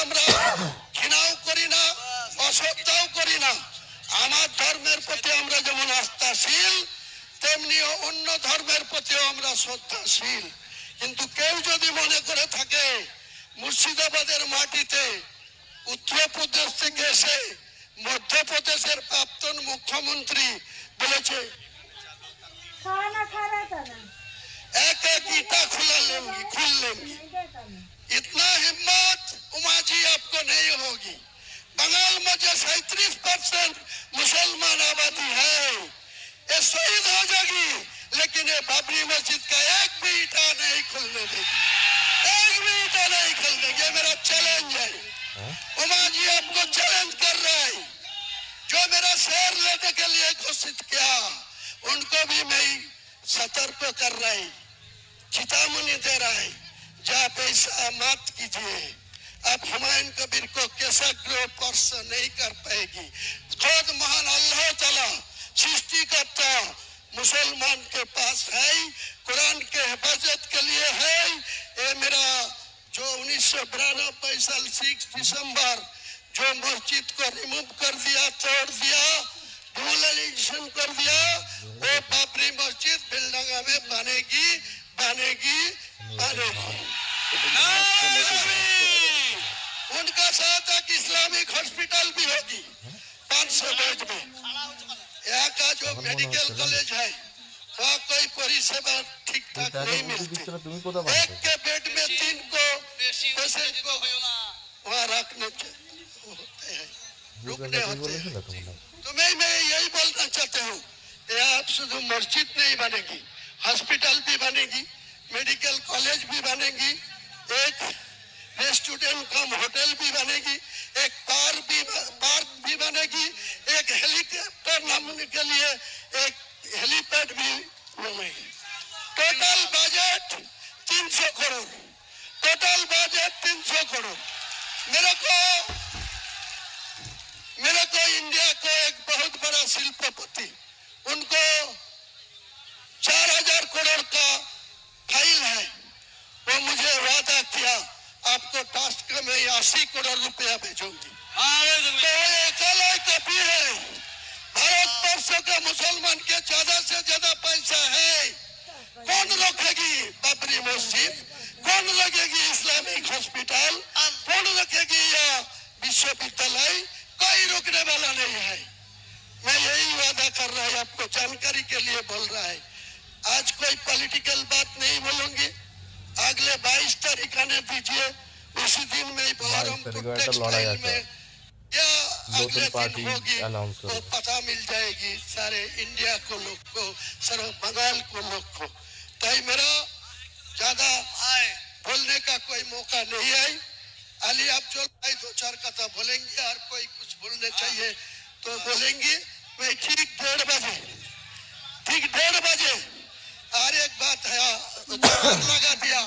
আমরা ঘৃণাও করি না, অশ্রদ্ধাও করি না। আমার ধর্মের প্রতি আমরা যেমন আস্থাশীল, তেমনি অন্য ধর্মের প্রতিও আমরা শ্রদ্ধাশীল। কিন্তু কেউ যদি মনে করে থাকে মুর্শিদাবাদের মাটিতে উত্তরপ্রদেশ থেকে এসে মধ্যপ্রদেশের প্রাক্তন মুখ্যমন্ত্রী বলেছে एक एक ईटा खुल लेंगी। इतना हिम्मत उमा जी आपको नहीं होगी। बंगाल में जो 37% मुसलमान आबादी है ये शहीद हो जाएगी, लेकिन ये बाबरी मस्जिद का एक भी ईटा नहीं खुलने देगी, एक भी ईटा नहीं खुलने देगी। ये मेरा चैलेंज है। उमा जी आपको चैलेंज कर रहा है। जो मेरा शेर लेने के लिए घोषित किया उनको भी मैं सतर्क कर रहा है, चेतावनी दे रहा है, जब ऐसा मत कीजिए। अब हुमायूं कबीर को कैसा ग्रह स्पर्श नहीं कर पाएगी। खुद महान अल्लाह ताला सृष्टिकर्ता मुसलमान के पास है, कुरान के हिफाजत के लिए है। ये मेरा जो 1992 साल 6 दिसंबर जो मस्जिद को रिमूव कर दिया, तोड़ दिया, डिमोलिशन कर दिया, वो बाबरी मस्जिद बिलडंगा में बनेगी बनेगी बनेगी। उनका साथ एक इस्लामिक हॉस्पिटल भी होगी 500 बेड में। यहाँ का जो मेडिकल कॉलेज है वहाँ कोई परिसेवा ठीक ठाक नहीं मिलती। एक के बेड में 3 को पेशेंट को वहाँ रखने रुकने होते हैं। तो मैं यही बोलना चाहता हूँ, यहाँ शुद्ध मस्जिद नहीं बनेगी, हॉस्पिटल भी बनेगी, मेडिकल कॉलेज भी बनेगी, एक रेस्टोरेंट कम होटल भी बनेगी, एक पार्क भी बनेगी, एक हेलीकॉप्टर नामने के लिए एक हेलीपैड भी बनेगी। Total budget 300 crore, total budget 300 crore. मेरे को इंडिया को एक बहुत बड़ा शिल्पपति, उनको 4000 करोड़ का फाइल है, वो मुझे वादा किया आपको टास्क में 80 करोड़ रुपया भेजूंगी। तो अकेले कभी है भारतवर्ष के मुसलमान के ज्यादा से ज्यादा पैसा है। कौन रोकेगी बाबरी मस्जिद, कौन लगेगी इस्लामिक हॉस्पिटल, कौन रखेगी या विश्वविद्यालय, कोई रोकने वाला नहीं है। मैं यही वादा कर रहा है, आपको जानकारी के लिए बोल रहा है। आज कोई पॉलिटिकल बात नहीं बोलूंगी। अगले 22 तारीख आने दीजिए, उसी दिन में टेक्सटाइल में या अगले दिन होगी तो पता मिल जाएगी सारे इंडिया को लोग को, सारे बंगाल को लोग को। तो मेरा ज्यादा बोलने का कोई मौका नहीं है। अली अफजल भाई 2-4 कथा बोलेंगे और कोई कुछ बोलने चाहिए तो बोलेंगे। मैं ठीक 1:30 बजे और एक बात है लगा दिया